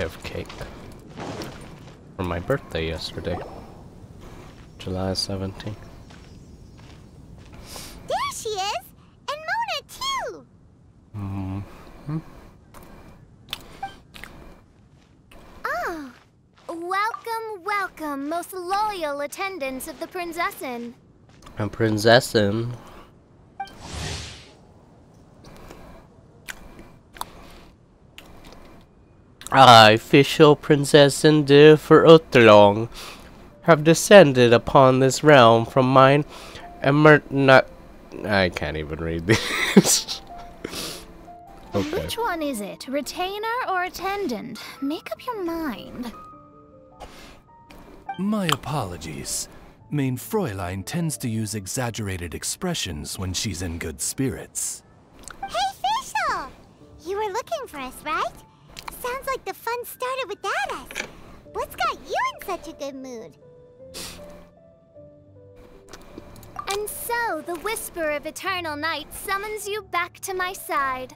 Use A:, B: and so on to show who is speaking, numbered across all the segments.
A: have cake for my birthday yesterday, July 17th.
B: There she is! And Mona, too!
A: Mm-hmm.
B: Oh, welcome, welcome, most loyal attendants of the Prinzessin.
A: A Prinzessin. I, Fischl Prinzessin de Verutterlong, have descended upon this realm from mine not. I can't even read this. Okay.
C: Which one is it? Retainer or attendant? Make up your mind.
D: My apologies. Main Fräulein tends to use exaggerated expressions when she's in good spirits.
B: Hey, Fischl! You were looking for us, right? Sounds like the fun started without us. What's got you in such a good mood?
C: And so, the whisper of eternal night summons you back to my side.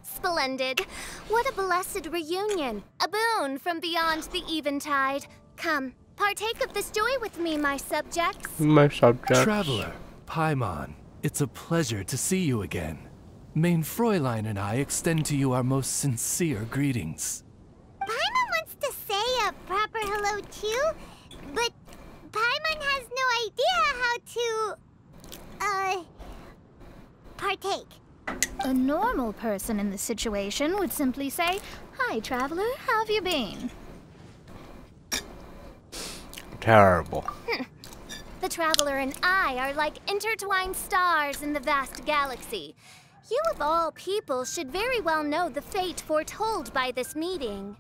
C: Splendid. What a blessed reunion. A boon from beyond the eventide. Come, partake of this joy with me, my subjects.
A: My subjects.
D: Traveler, Paimon, it's a pleasure to see you again. Main Fräulein and I extend to you our most sincere greetings.
B: Paimon wants to say a proper hello too, but Paimon has no idea how to, partake.
C: A normal person in this situation would simply say, "Hi, traveler, how have you been?"
A: Terrible.
C: The traveler and I are like intertwined stars in the vast galaxy. You of all people should very well know the fate foretold by this meeting.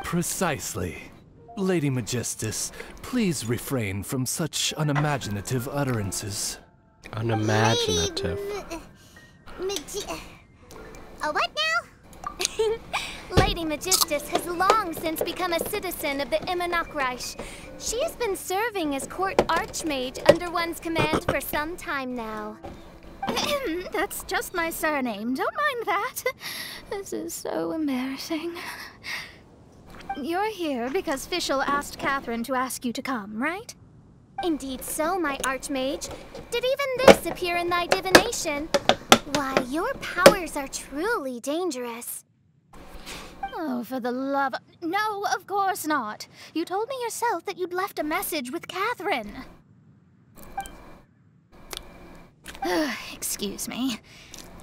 D: Precisely. Lady Magistus, please refrain from such unimaginative utterances.
A: Unimaginative.
B: A what now?
C: Lady Magistus has long since become a citizen of the Immonachreich. She has been serving as court archmage under one's command for some time now. That's just my surname. Don't mind that. This is so embarrassing. You're here because Fischl asked Catherine to ask you to come, right? Indeed so, my archmage. Did even this appear in thy divination? Why, your powers are truly dangerous. Oh, for the love of... No, of course not. You told me yourself that you'd left a message with Catherine. Excuse me.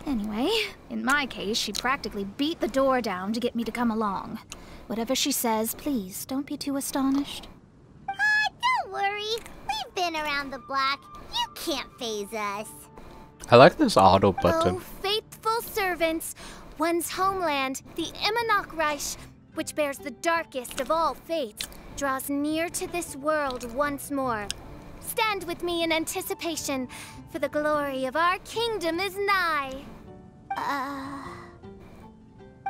C: Anyway, in my case, she practically beat the door down to get me to come along. Whatever she says, please, don't be too astonished.
B: Don't worry. We've been around the block. You can't faze us.
A: I like this auto button.
C: Oh, faithful servants, one's homeland, the Immonachreich, which bears the darkest of all fates, draws near to this world once more. Stand with me in anticipation, for the glory of our kingdom is nigh.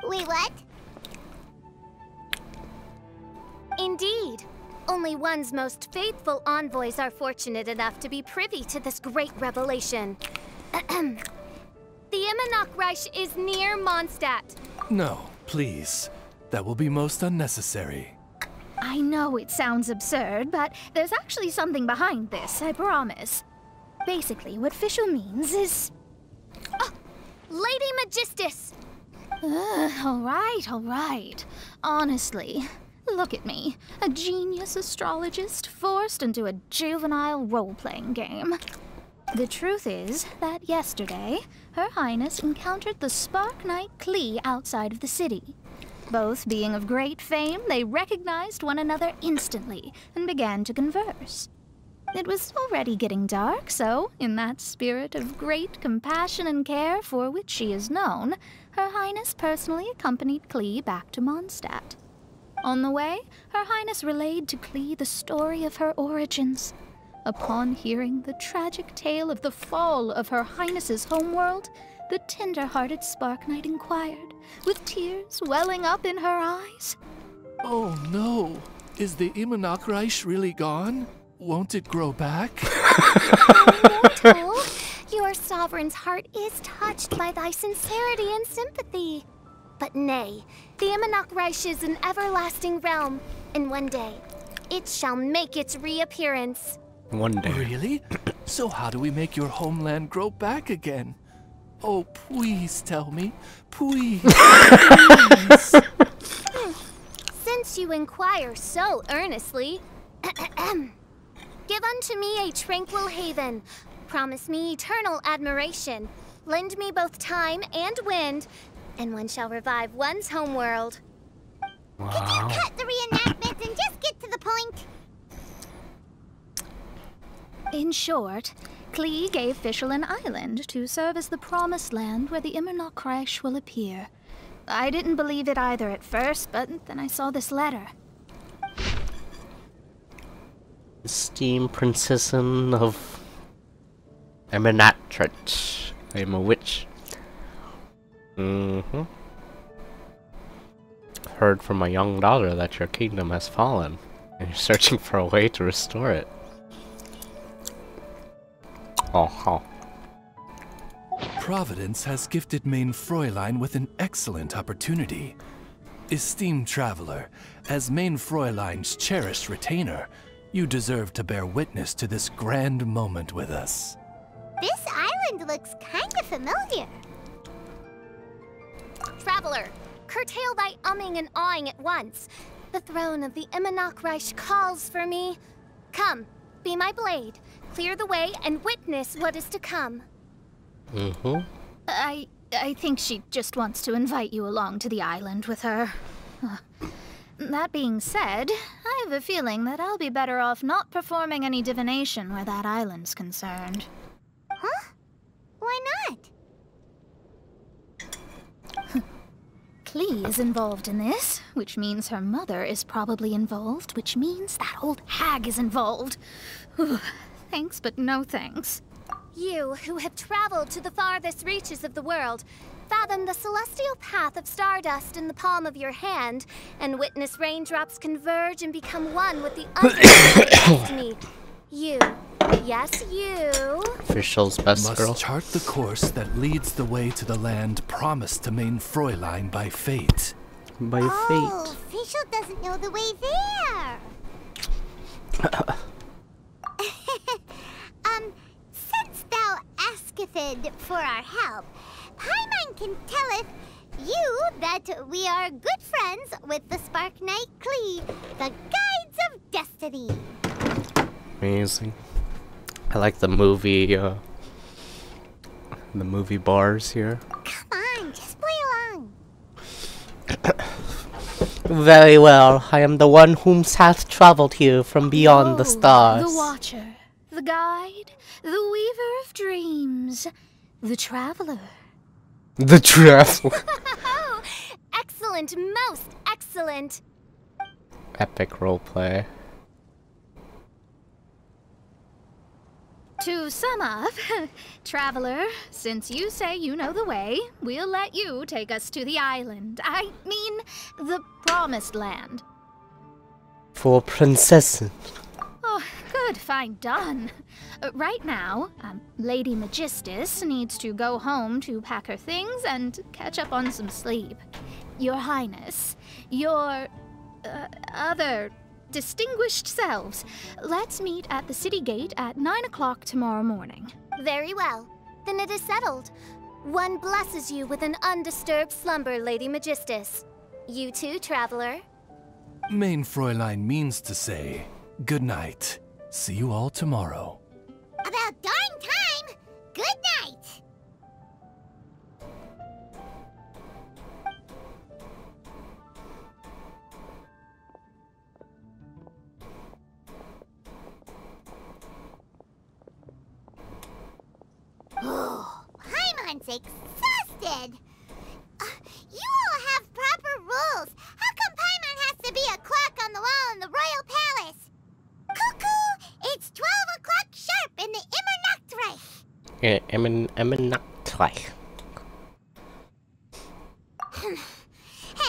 B: Wait, what?
C: Indeed. Only one's most faithful envoys are fortunate enough to be privy to this great revelation. The Immonachreich is near Mondstadt.
D: No, please. That will be most unnecessary.
C: I know it sounds absurd, but there's actually something behind this, I promise. Basically, what Fischl means is... Oh, Lady Magistus! All right. Honestly, look at me. A genius astrologist forced into a juvenile role-playing game. The truth is that yesterday, Her Highness encountered the Spark Knight Klee outside of the city. Both being of great fame, they recognized one another instantly and began to converse. It was already getting dark, so, in that spirit of great compassion and care for which she is known, Her Highness personally accompanied Klee back to Mondstadt. On the way, Her Highness relayed to Klee the story of her origins. Upon hearing the tragic tale of the fall of Her Highness's homeworld, the tender-hearted Spark Knight inquired, with tears welling up in her eyes.
D: Oh no! Is the Immonachreich really gone? Won't it grow back?
C: Mortal, your sovereign's heart is touched by thy sincerity and sympathy.
E: But nay, the Imanok Reich is an everlasting realm, and one day, it shall make its reappearance.
A: One day.
D: Really? So how do we make your homeland grow back again? Oh, please tell me. Please. Please.
E: Since you inquire so earnestly, give unto me a tranquil haven. Promise me eternal admiration. Lend me both time and wind, and one shall revive one's homeworld.
A: Wow.
B: Could you cut the reenactment and just get to the point?
C: In short, Klee gave Fischl an island to serve as the promised land where the Imanok Reich will appear. I didn't believe it either at first, but then I saw this letter.
A: Esteemed princessin of Eminatret. I am a witch. Heard from my young daughter that your kingdom has fallen, and you're searching for a way to restore it. Oh.
D: Providence has gifted Main Fräulein with an excellent opportunity. Esteemed traveler, as Main Fräulein's cherished retainer, you deserve to bear witness to this grand moment with us.
B: This island looks kind of familiar.
E: Traveler, curtail thy umming and awing at once. The throne of the Imanok Reich calls for me. Come, be my blade, clear the way, and witness what is to come.
C: I think she just wants to invite you along to the island with her. That being said, I have a feeling that I'll be better off not performing any divination where that island's concerned.
B: Huh? Why not?
C: Klee is involved in this, which means her mother is probably involved, which means that old hag is involved. Thanks, but no thanks.
E: You, who have traveled to the farthest reaches of the world, fathom the celestial path of stardust in the palm of your hand, and witness raindrops converge and become one with the unending destiny. You, yes you,
A: Fischl's best
D: Must
A: girl.
D: chart the course that leads the way to the land promised to Main Fräulein by fate.
A: By
B: Oh,
A: fate.
B: Fischl doesn't know the way there. Since thou asketh for our help, Paimon can telleth you that we are good friends with the Spark Knight Klee, the Guides of Destiny.
A: Amazing. I like the movie bars here.
B: Come on, just play along.
A: Very well. I am the one whom hath traveled here from beyond the stars.
C: The Watcher, the Guide, the Weaver of Dreams, the Traveler.
A: The traveler.
E: Oh, excellent, most excellent.
A: Epic roleplay.
C: To sum up, Traveler, since you say you know the way, we'll let you take us to the island. I mean, the Promised Land.
A: For princess.
C: Oh, good, fine, done. Right now, Lady Magistus needs to go home to pack her things and catch up on some sleep. Your Highness, your other distinguished selves, let's meet at the city gate at 9 o'clock tomorrow morning.
E: Very well. Then it is settled. One blesses you with an undisturbed slumber, Lady Magistus. You too, traveler.
D: Main Fräulein means to say, good night. See you all tomorrow.
B: About darn time. Good night. Paimon's exhausted. You all have proper rules. How come Paimon has to be a clock on the wall in the royal palace? Cuckoo! It's 12 o'clock sharp in the
A: Eminatreich.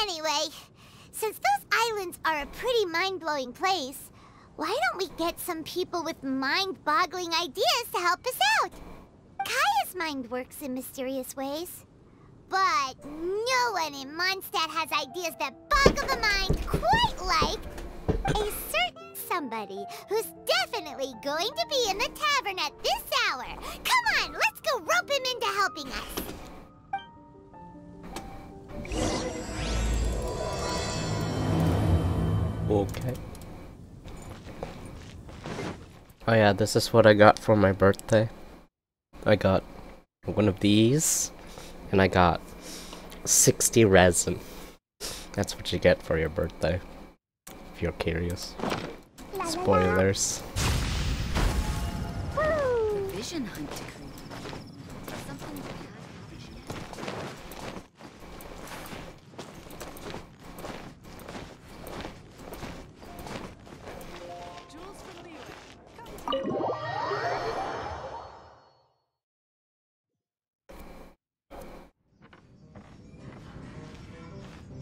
B: Anyway, since those islands are a pretty mind-blowing place, why don't we get some people with mind-boggling ideas to help us out? Kaya's mind works in mysterious ways. But no one in Mondstadt has ideas that boggle the mind quite like a certain somebody who's definitely going to be in the tavern at this hour. Come on, let's go rope him into helping us.
A: Okay. Oh yeah, this is what I got for my birthday. I got one of these, and I got 60 resin. That's what you get for your birthday, if you're curious. Spoilers.
F: Vision hunt decree. Something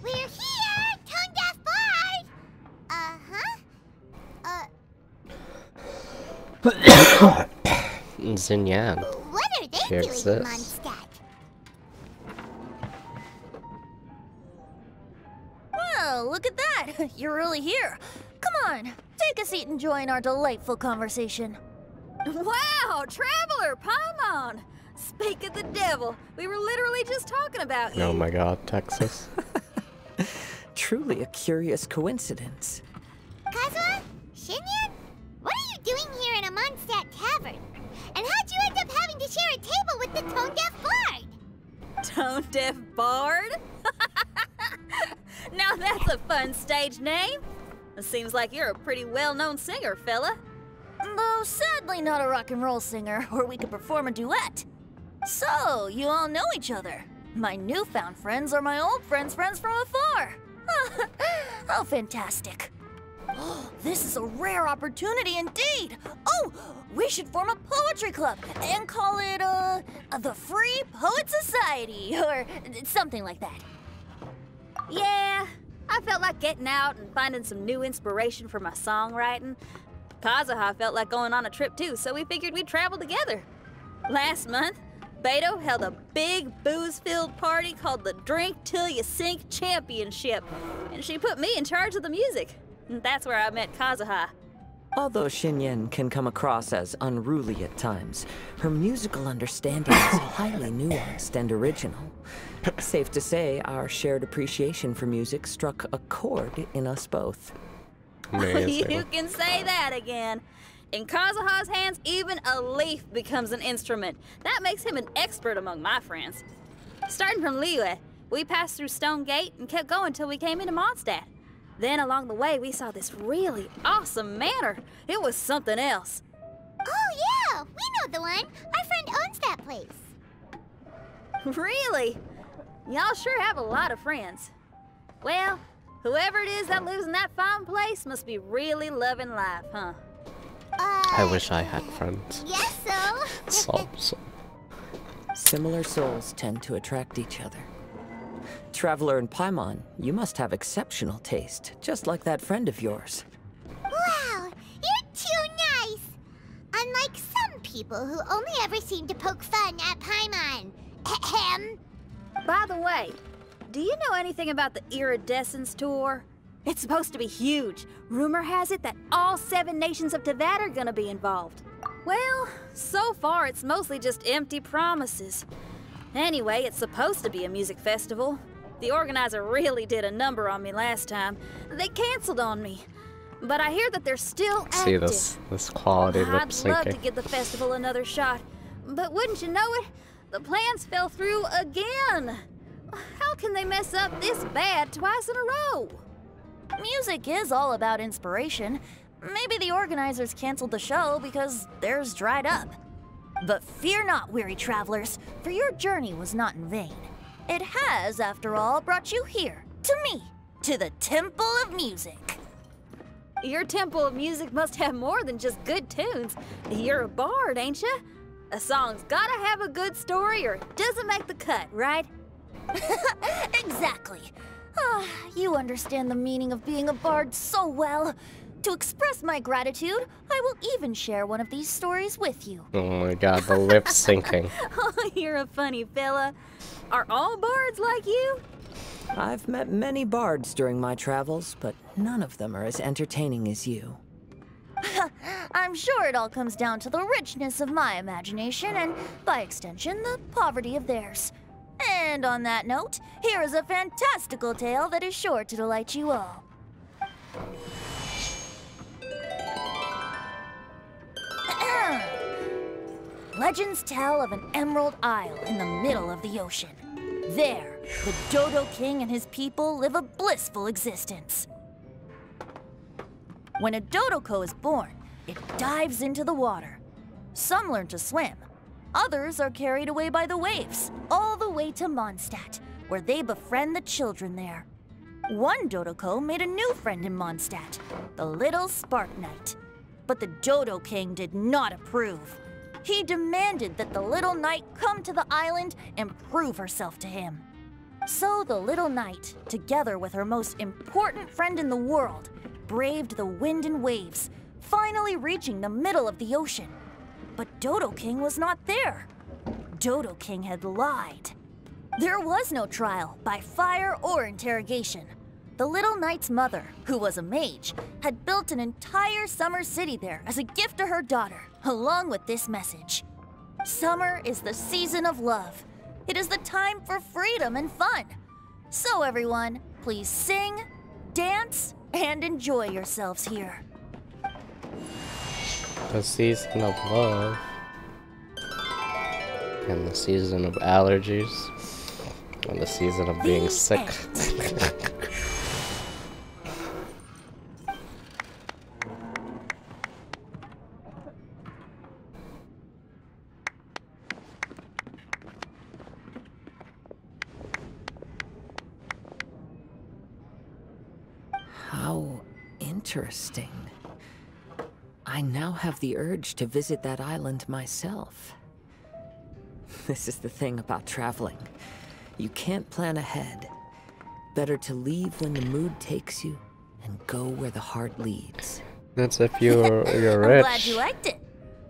B: We're here, Tone Deaf Bard!
A: Xinyan.
B: What are they
A: Here's
B: doing in
A: this.
B: Mondstadt?
G: Well, look at that! You're really here. Come on, take a seat and join our delightful conversation.
F: Wow, Traveler, Paimon! Speak of the devil, we were literally just talking about you.
A: Oh my god, Texas.
H: Truly a curious coincidence.
B: Kazuha? Shinyan? What are you doing here in a Mondstadt tavern? And how'd you end up having to share a table with the Tone Deaf Bard?
F: Tone Deaf Bard? Now that's a fun stage name. It seems like you're a pretty well-known singer, fella.
G: Though sadly not a rock and roll singer, or we could perform a duet. So, you all know each other. My newfound friends are my old friends' friends from afar. How fantastic. This is a rare opportunity indeed. Oh, we should form a poetry club and call it, the Free Poet Society, or something like that.
F: Yeah, I felt like getting out and finding some new inspiration for my songwriting. Kazuha felt like going on a trip too, so we figured we'd travel together. Last month, Beto held a big booze-filled party called the Drink Till You Sink Championship, and she put me in charge of the music. And that's where I met Kazuha.
H: Although Xinyan can come across as unruly at times, her musical understanding is highly nuanced and original. Safe to say, our shared appreciation for music struck a chord in us both.
A: Amazing.
F: You can say that again. In Kazuha's hands, even a leaf becomes an instrument. That makes him an expert among my friends. Starting from Liyue, we passed through Stone Gate and kept going till we came into Mondstadt. Then along the way, we saw this really awesome manor. It was something else.
B: Oh yeah, we know the one. Our friend owns that place.
F: Really? Y'all sure have a lot of friends. Well, whoever it is that lives in that fine place must be really loving life, huh?
A: I wish I had friends.
B: Yes, so.
A: So.
H: Similar souls tend to attract each other. Traveler and Paimon, you must have exceptional taste, just like that friend of yours.
B: Wow, you're too nice. Unlike some people who only ever seem to poke fun at Paimon. Ahem.
F: By the way, do you know anything about the Iridescence tour? It's supposed to be huge. Rumor has it that all 7 nations of Teyvat are gonna be involved. Well, so far it's mostly just empty promises. Anyway, it's supposed to be a music festival. The organizer really did a number on me last time. They canceled on me. But I hear that they're still active.
A: See this quality lip
F: I'd love to
A: syncing.
F: give the festival another shot. But wouldn't you know it, the plans fell through again. How can they mess up this bad twice in a row?
G: Music is all about inspiration. Maybe the organizers canceled the show because theirs dried up. But fear not, weary travelers, for your journey was not in vain. It has, after all, brought you here, to me, to the Temple of Music.
F: Your Temple of Music must have more than just good tunes. You're a bard, ain't ya? A song's gotta have a good story or it doesn't make the cut, right?
G: Exactly. You understand the meaning of being a bard so well. To express my gratitude, I will even share one of these stories with you.
A: Oh my god, the lip syncing.
F: Oh, you're a funny fella. Are all bards like you?
H: I've met many bards during my travels, but none of them are as entertaining as you.
G: I'm sure it all comes down to the richness of my imagination and, by extension, the poverty of theirs. And on that note, here is a fantastical tale that is sure to delight you all. Legends tell of an emerald isle in the middle of the ocean. There, the Dodo King and his people live a blissful existence. When a Dodoko is born, it dives into the water. Some learn to swim. Others are carried away by the waves, all the way to Mondstadt, where they befriend the children there. One Dodoko made a new friend in Mondstadt, the little Spark Knight. But the Dodo King did not approve. He demanded that the little knight come to the island and prove herself to him. So the little knight, together with her most important friend in the world, braved the wind and waves, finally reaching the middle of the ocean. But Dodo King was not there. Dodo King had lied. There was no trial by fire or interrogation. The little knight's mother, who was a mage, had built an entire summer city there as a gift to her daughter, along with this message. Summer is the season of love. It is the time for freedom and fun. So everyone, please sing, dance, and enjoy yourselves here.
A: The season of love. And the season of allergies. And the season of being sick.
H: How interesting. I now have the urge to visit that island myself. This is the thing about traveling. You can't plan ahead. Better to leave when the mood takes you and go where the heart leads.
A: That's if you're
G: I'm
A: rich.
G: glad you liked it.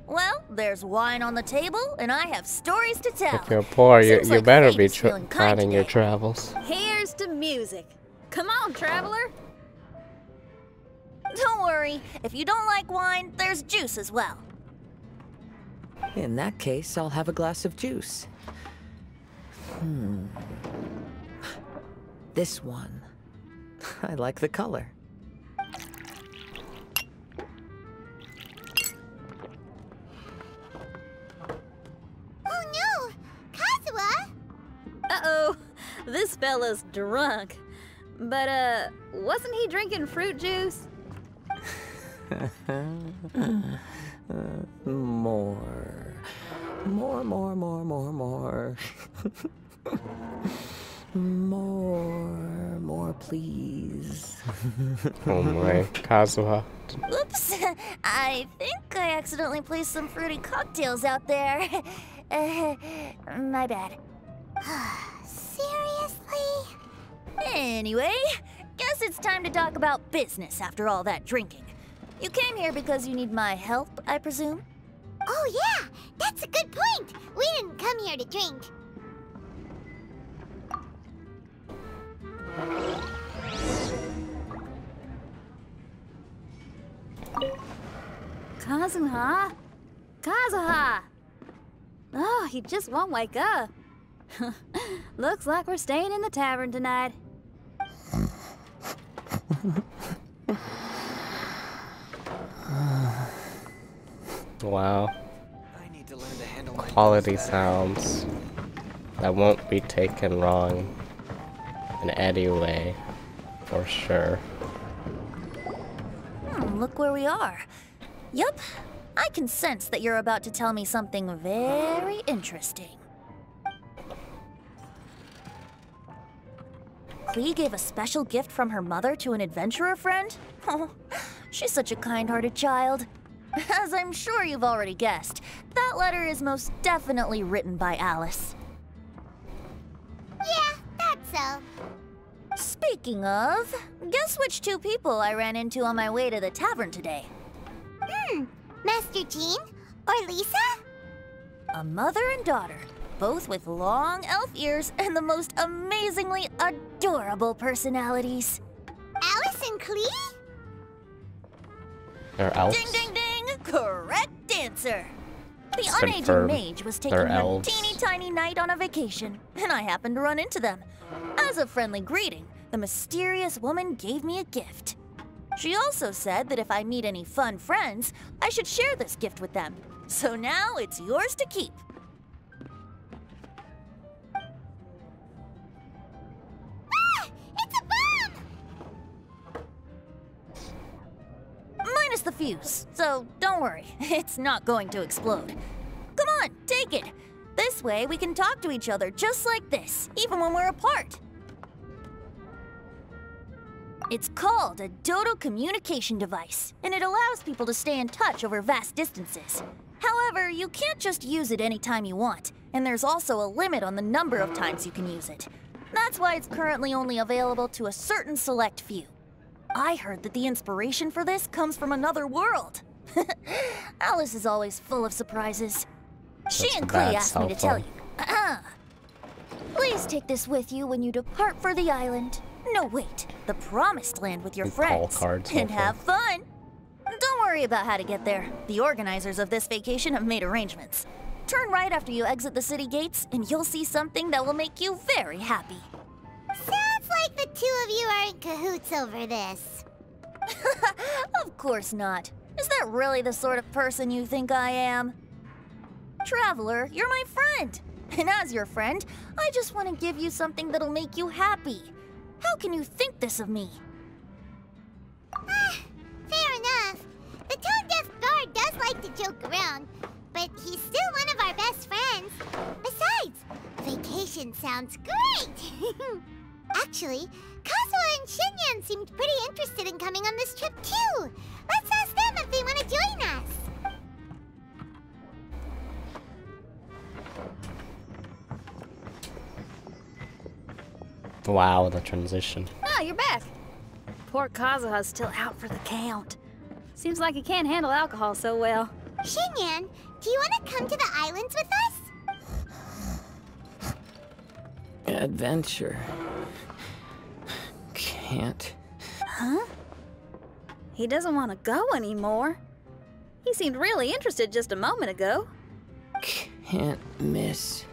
G: Well, there's wine on the table, and I have stories to tell.
A: If you're poor, you
G: Seems like
A: better
G: fate
A: be
G: is feeling kind
A: planning your
G: today.
A: travels.
F: Here's to music. Come on, traveler.
G: Don't worry, if you don't like wine, there's juice as well.
H: In that case, I'll have a glass of juice. This one. I like the color.
B: Oh no! Kazuha!
F: Uh-oh, this fella's drunk. But, wasn't he drinking fruit juice?
H: More. More, please.
A: Oh my, Kazuha.
G: Oops, I think I accidentally placed some fruity cocktails out there. My bad.
B: Seriously?
G: Anyway, guess it's time to talk about business after all that drinking. You came here because you need my help, I presume?
B: Oh yeah, that's a good point. We didn't come here to drink.
F: Kazuha? Kazuha! Oh, he just won't wake up. Looks like we're staying in the tavern tonight.
A: Wow.
I: I need to learn to handle my
A: Quality
I: better.
A: sounds that won't be taken wrong in any way, for sure.
G: Look where we are. Yup, I can sense that you're about to tell me something very interesting. Klee gave a special gift from her mother to an adventurer friend? Oh, she's such a kind-hearted child. As I'm sure you've already guessed, that letter is most definitely written by Alice.
B: Yeah, that's so.
G: Speaking of, guess which two people I ran into on my way to the tavern today?
B: Sister Jean? Or Lisa?
G: A mother and daughter, both with long elf ears and the most amazingly adorable personalities.
B: Alice and Klee?
A: They're elves.
G: Ding, ding, ding! Correct answer! The
A: It's
G: unaging
A: confirmed.
G: mage was taking
A: They're
G: her
A: elves.
G: teeny tiny night on a vacation, and I happened to run into them. As a friendly greeting, the mysterious woman gave me a gift. She also said that if I meet any fun friends, I should share this gift with them. So now it's yours to keep.
B: Ah! It's a bomb!
G: Minus the fuse, so don't worry, it's not going to explode. Come on, take it. This way we can talk to each other just like this, even when we're apart. It's called a Dodo communication device, and it allows people to stay in touch over vast distances. However, you can't just use it anytime you want, and there's also a limit on the number of times you can use it. That's why it's currently only available to a certain select few. I heard that the inspiration for this comes from another world. Alice is always full of surprises. She
A: That's a
G: and Klee
A: bad
G: asked me to
A: cell
G: tell you. Please take this with you when you depart for the island. No, wait, the promised land with your
A: And call
G: friends.
A: cards
G: And
A: also.
G: have fun. Don't worry about how to get there. The organizers of this vacation have made arrangements. Turn right after you exit the city gates, and you'll see something that will make you very happy.
B: Sounds like the two of you are in cahoots over this.
G: Of course not. Is that really the sort of person you think I am? Traveler, you're my friend. And as your friend, I just want to give you something that'll make you happy. How can you think this of me?
B: Fair enough. The tone-deaf bard does like to joke around, but he's still one of our best friends. Besides, vacation sounds great. Actually, Kazuha and Shinyan seemed pretty interested in coming on this trip too. Let's ask them if they want to join us.
A: Wow, the transition.
F: Ah, you're back. Poor Kazuha's still out for the count. Seems like he can't handle alcohol so well.
B: Shinyan, do you want to come to the islands with us?
H: Adventure. Can't.
F: Huh? He doesn't want to go anymore. He seemed really interested just a moment ago.
H: Can't miss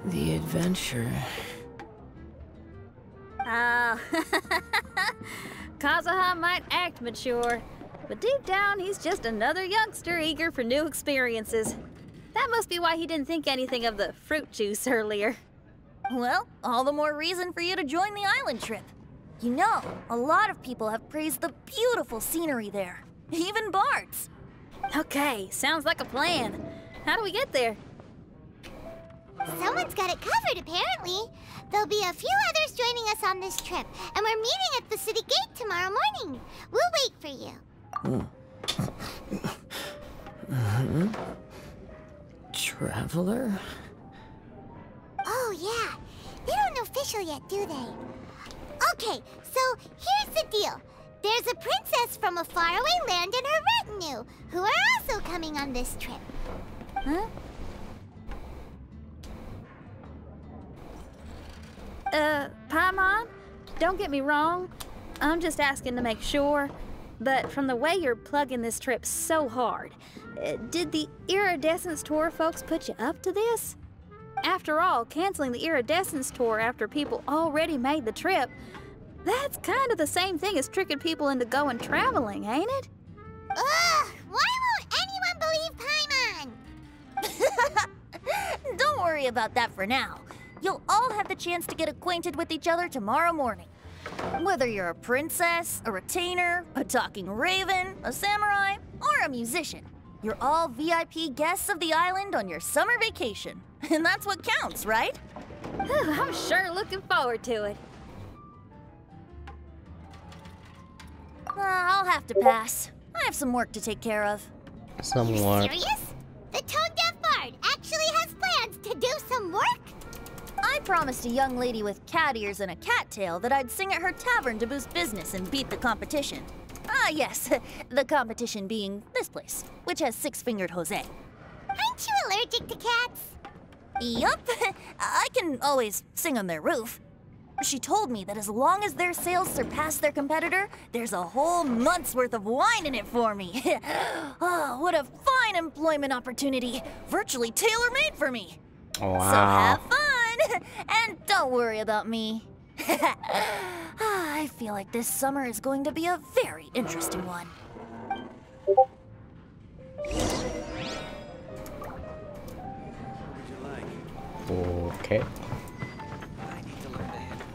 H: the adventure.
F: Ah, Kazuha might act mature, but deep down he's just another youngster eager for new experiences. That must be why he didn't think anything of the fruit juice earlier.
G: Well, all the more reason for you to join the island trip. You know, a lot of people have praised the beautiful scenery there. Even bards.
F: Okay, sounds like a plan. How do we get there?
B: Someone's got it covered, apparently. There'll be a few others joining us on this trip, and we're meeting at the city gate tomorrow morning. We'll wait for you.
H: Traveler?
B: Oh, yeah. They don't know Fischl yet, do they? Okay, so here's the deal. There's a princess from a faraway land and her retinue, who are also coming on this trip.
F: Huh? Paimon, don't get me wrong. I'm just asking to make sure. But from the way you're plugging this trip so hard, did the Iridescence Tour folks put you up to this? After all, canceling the Iridescence Tour after people already made the trip, that's kind of the same thing as tricking people into going traveling, ain't it?
B: Ugh! Why won't anyone believe Paimon?
G: Don't worry about that for now. You'll all have the chance to get acquainted with each other tomorrow morning. Whether you're a princess, a retainer, a talking raven, a samurai, or a musician, you're all VIP guests of the island on your summer vacation. And that's what counts, right?
F: I'm sure looking forward to it.
G: I'll have to pass. I have some work to take care of.
A: Somewhat.
B: Serious? The tone-deaf bard actually has plans to do some work?
G: I promised a young lady with cat ears and a cat tail that I'd sing at her tavern to boost business and beat the competition. Ah, yes. The competition being this place, which has six-fingered Jose.
B: Aren't you allergic to cats?
G: Yup. I can always sing on their roof. She told me that as long as their sales surpass their competitor, there's a whole month's worth of wine in it for me. Oh, what a fine employment opportunity. Virtually tailor-made for me.
A: Wow.
G: So have fun, and don't worry about me. I feel like this summer is going to be a very interesting one.
A: Okay.
I: I need to learn to handle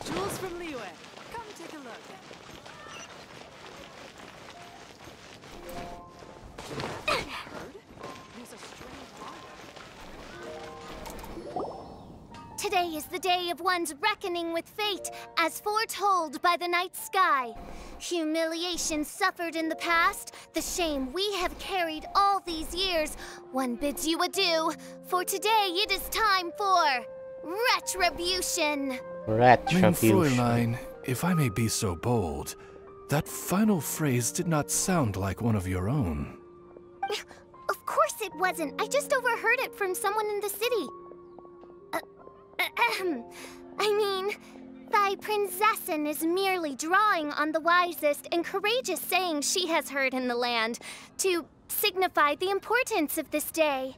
J: Jules from Liyue, come take a look.
E: Today is the day of one's reckoning with fate, as foretold by the night sky. Humiliation suffered in the past, the shame we have carried all these years, one bids you adieu, for today it is time for retribution.
D: Mein
A: Retribution.
D: Fräulein, if I may be so bold, that final phrase did not sound like one of your own.
E: Of course it wasn't. I just overheard it from someone in the city. I mean, thy prinzessin is merely drawing on the wisest and courageous sayings she has heard in the land to signify the importance of this day.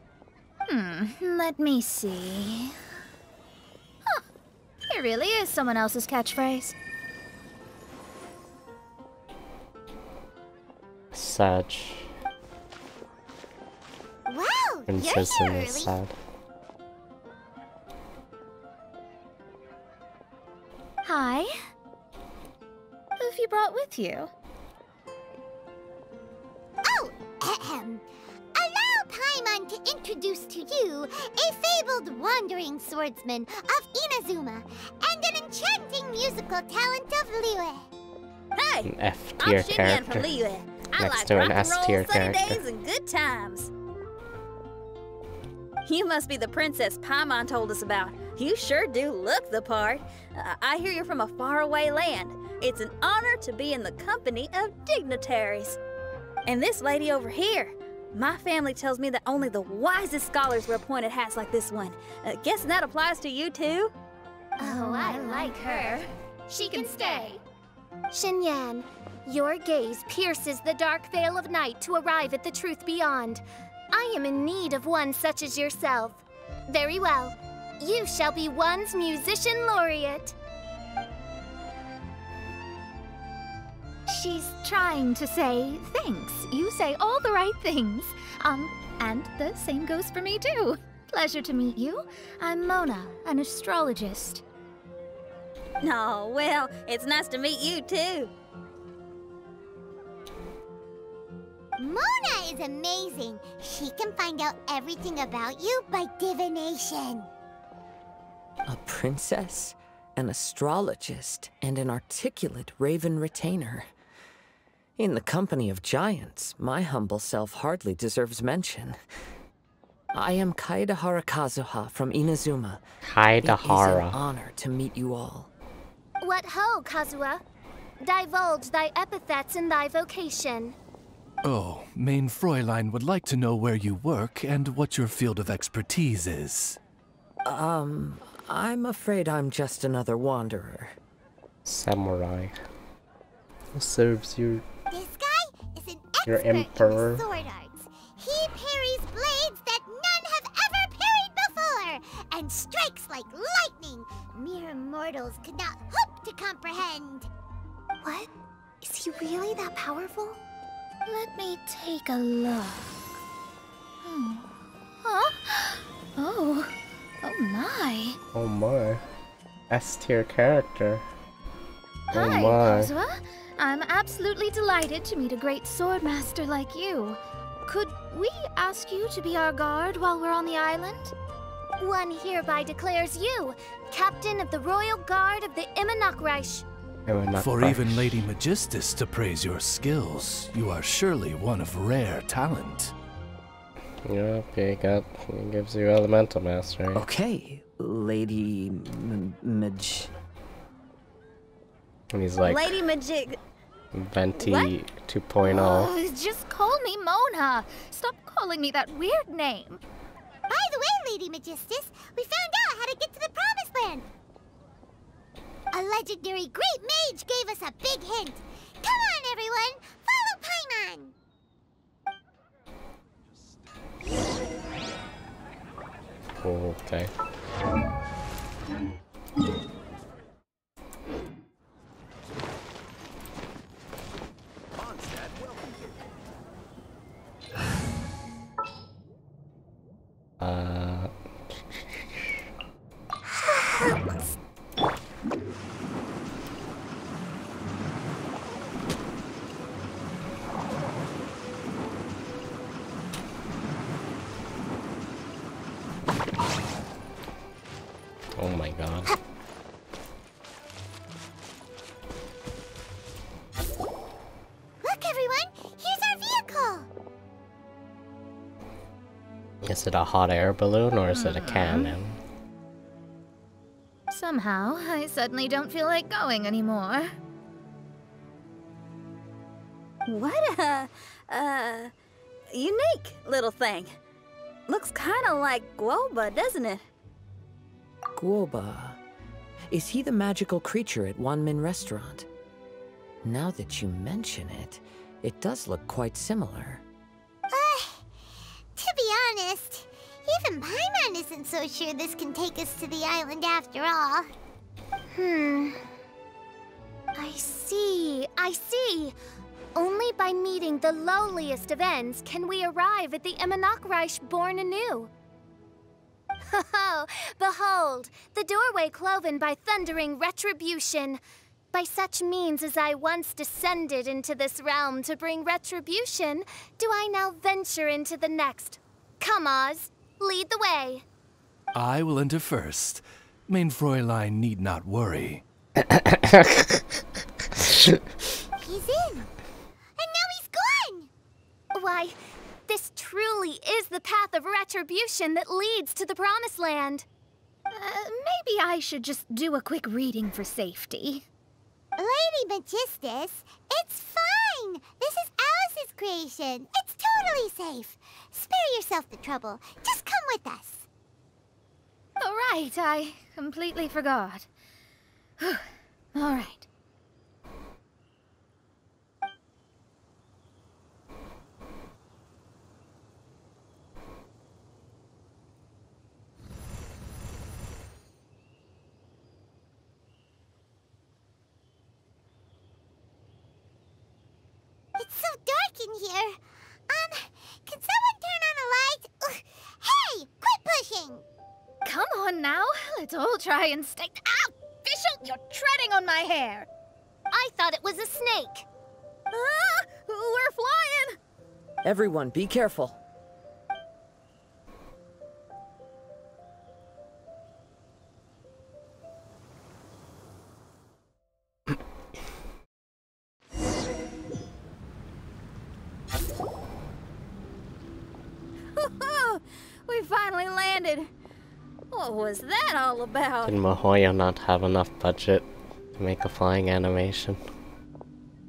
C: Let me see. Huh. It really is someone else's catchphrase.
A: Such.
B: Wow, you're
A: Princess
B: here
A: is
B: early.
A: sad.
C: Hi. Who have you brought with you?
B: Oh, ahem. Allow Paimon to introduce to you a fabled wandering swordsman of Inazuma and an enchanting musical talent of Liyue.
F: Hey,
A: An
F: I'm
A: F-tier
F: Xinyan from
A: character.
F: Liyue. I
A: Next
F: like
A: to an
F: rock and
A: S-tier
F: roll, sunny
A: character.
F: days and good times. You must be the princess Paimon told us about. You sure do look the part. I hear you're from a faraway land. It's an honor to be in the company of dignitaries. And this lady over here, my family tells me that only the wisest scholars wear pointed hats like this one. Guessing that applies to you too?
E: Oh, I like her. She can stay. Xinyan, your gaze pierces the dark veil of night to arrive at the truth beyond. I am in need of one such as yourself. Very well. You shall be one's musician laureate.
C: She's trying to say thanks. You say all the right things. And the same goes for me too. Pleasure to meet you. I'm Mona, an astrologist.
F: No, well, it's nice to meet you too.
B: Mona is amazing. She can find out everything about you by divination.
H: A princess, an astrologist, and an articulate raven retainer. In the company of giants, my humble self hardly deserves mention. I am Kaedahara Kazuha from Inazuma. It is an
A: Kaedahara.
H: honor to meet you all.
E: What ho, Kazuha? Divulge thy epithets and thy vocation.
D: Oh, Mein Fräulein would like to know where you work and what your field of expertise is.
H: I'm afraid I'm just another wanderer.
A: Samurai. Who serves you?
B: This guy is an
A: Your
B: expert
A: emperor.
B: in sword arts. He parries blades that none have ever parried before, and strikes like lightning mere mortals could not hope to comprehend.
E: What? Is he really that powerful?
C: Let me take a look. Huh? Oh. Oh my.
A: Oh my. S-tier character. Oh
C: Hi,
A: my.
C: Kozua. I'm absolutely delighted to meet a great swordmaster like you. Could we ask you to be our guard while we're on the island?
E: One hereby declares you captain of the Royal Guard of the Immanokreich.
D: For even Lady Magistus to praise your skills, you are surely one of rare talent.
A: Yep, he gives you elemental mastery.
H: Okay, Lady
A: And he's like
F: Lady Majig.
A: Venti
F: What?
A: 2.0.
C: Oh, just call me Mona. Stop calling me that weird name.
B: By the way, Lady Magistus, we found out how to get to the Promised Land. A legendary great mage gave us a big hint. Come on, everyone, follow Paimon.
A: Okay. Oh my god.
B: Look, everyone, here's our vehicle.
A: Is it a hot air balloon or is it a cannon?
C: Somehow, I suddenly don't feel like going anymore.
F: What a unique little thing. Looks kind of like Guoba, doesn't it?
H: Guoba. Is he the magical creature at Wanmin Restaurant? Now that you mention it, it does look quite similar.
B: To be honest, even Paimon isn't so sure this can take us to the island after all.
E: I see. Only by meeting the lowliest of ends can we arrive at the Immanokreich born anew. Ho, behold, the doorway cloven by thundering retribution. By such means as I once descended into this realm to bring retribution, do I now venture into the next. Come, Oz, lead the way.
D: I will enter first. Main Fräulein need not worry.
B: He's in. And now he's gone.
E: Why, this truly is the path of retribution that leads to the Promised Land.
C: Maybe I should just do a quick reading for safety.
B: Lady Magistus, it's fine. This is Alice's creation. It's totally safe. Spare yourself the trouble. Just come with us.
C: All right, I completely forgot. All right.
B: It's so dark in here. Can someone turn on a light? Ugh. Hey, quit pushing.
C: Come on now, let's all try and stay. Ah, Fischl, you're treading on my hair.
E: I thought it was a snake.
F: Ah, we're flying!
H: Everyone, be careful.
F: We finally landed. What was that all about?
A: Did Mahoya not have enough budget to make a flying animation?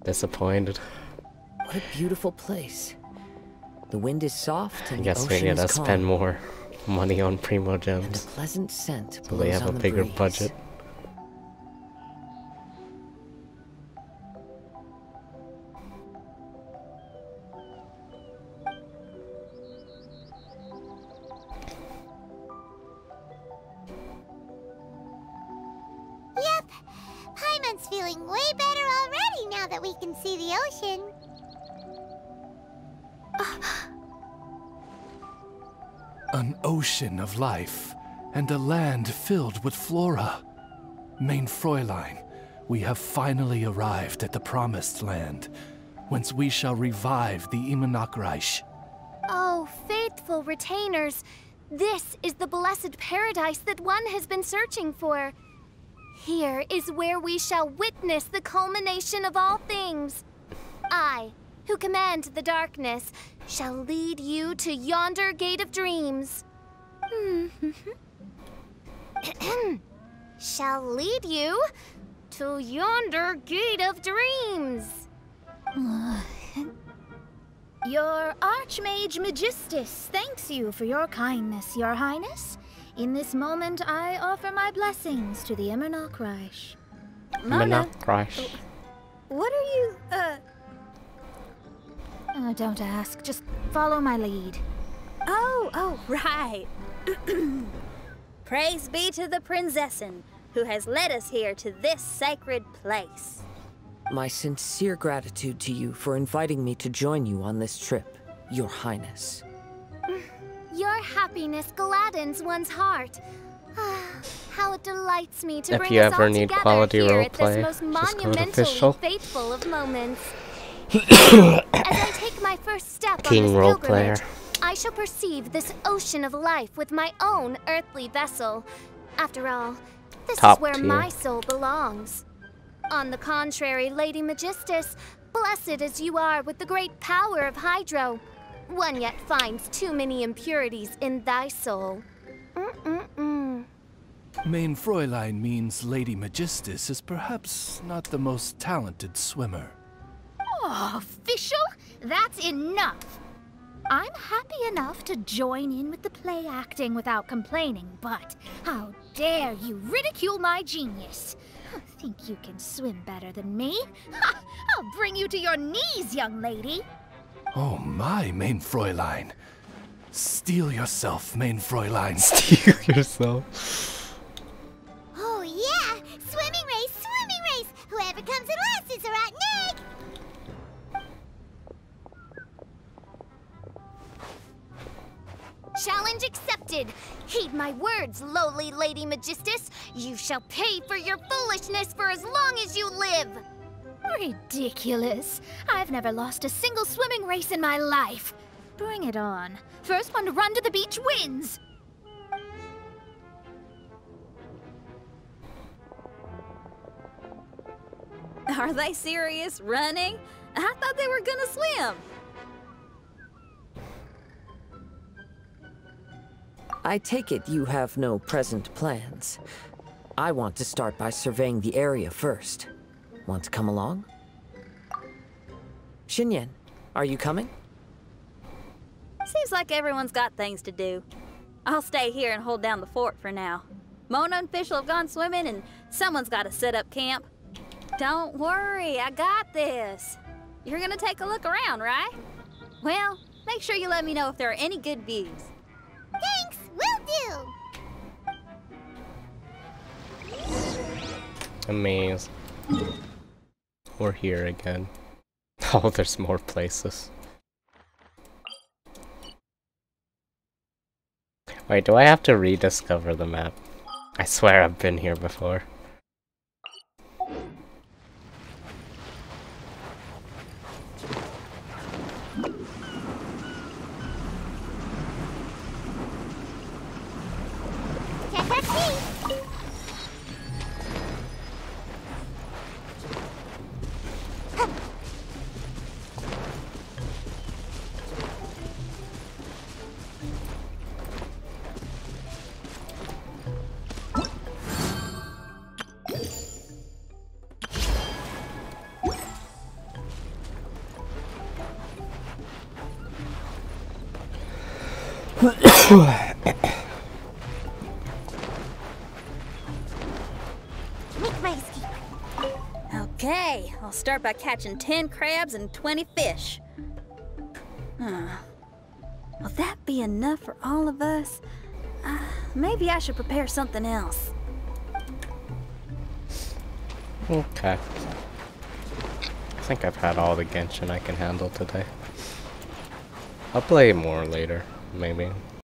A: Disappointed.
H: What a beautiful place. The wind is soft
A: I
H: and
A: guess
H: the
A: we
H: ocean
A: need to
H: is calm.
A: spend more money on primo
H: And a
A: gems.
H: pleasant scent
A: So they
H: blows
A: have a
H: on the
A: bigger
H: breeze.
A: budget.
B: Yep. Paimon's feeling way better already now that we can see the ocean.
D: An ocean of life, and a land filled with flora. Main Fräulein, We have finally arrived at the Promised Land, whence we shall revive the Imanakreich.
E: Oh, faithful retainers, this is the blessed paradise that one has been searching for. Here is where we shall witness the culmination of all things. I, who command the darkness, shall lead you to yonder gate of dreams. Shall lead you to yonder gate of dreams.
C: Your Archmage Magistus thanks you for your kindness, Your Highness. In this moment, I offer my blessings to the Imanakreich.
F: Mona,
A: Crash.
F: what are you,
C: Don't ask, just follow my lead.
F: Oh, right. Praise be to the Prinzessin, who has led us here to this sacred place.
H: My sincere gratitude to you for inviting me to join you on this trip, Your Highness.
E: Your happiness gladdens one's heart. How it delights me to
A: If
E: bring
A: you
E: us
A: ever
E: all
A: need
E: together
A: quality
E: here at
A: roleplay,
E: this most
A: just go to
E: monumentally
A: Fischl.
E: fateful of moments. As I take my first step
A: King
E: on this
A: role
E: pilgrimage,
A: player.
E: I shall perceive this ocean of life with my own earthly vessel. After all, this
A: Top
E: is where
A: tier.
E: my soul belongs. On the contrary, Lady Magistus, blessed as you are with the great power of Hydro, one yet finds too many impurities in thy soul.
D: Main Fräulein means Lady Magistus is perhaps not the most talented swimmer.
C: Oh, Fischl, that's enough. I'm happy enough to join in with the play acting without complaining, but how dare you ridicule my genius? Think you can swim better than me? Ha! I'll bring you to your knees, young lady.
D: Oh my, Main Fräulein. Steel yourself, Main Fräulein.
A: Steal yourself.
B: Oh yeah! Swimming race, swimming race! Whoever comes in last is a rotten egg!
E: Challenge accepted. Heed my words, lowly Lady Magistus. You shall pay for your foolishness for as long as you live.
C: Ridiculous. I've never lost a single swimming race in my life. Bring it on. First one to run to the beach wins.
F: Are they serious? Running? I thought they were gonna swim.
H: I take it you have no present plans. I want to start by surveying the area first. Want to come along? Xinyan, are you coming?
F: Seems like everyone's got things to do. I'll stay here and hold down the fort for now. Mona and Fischl have gone swimming and someone's got to set up camp. Don't worry, I got this. You're gonna take a look around, right? Well, make sure you let me know if there are any good views.
B: Thanks, will do!
A: Amazing. We're here again. Oh, there's more places. Wait, do I have to rediscover the map? I swear I've been here before.
B: Check our feet!
F: Okay, I'll start by catching 10 crabs and 20 fish. Will that be enough for all of us? Maybe I should prepare something else.
A: Okay. I think I've had all the Genshin I can handle today. I'll play more later, maybe.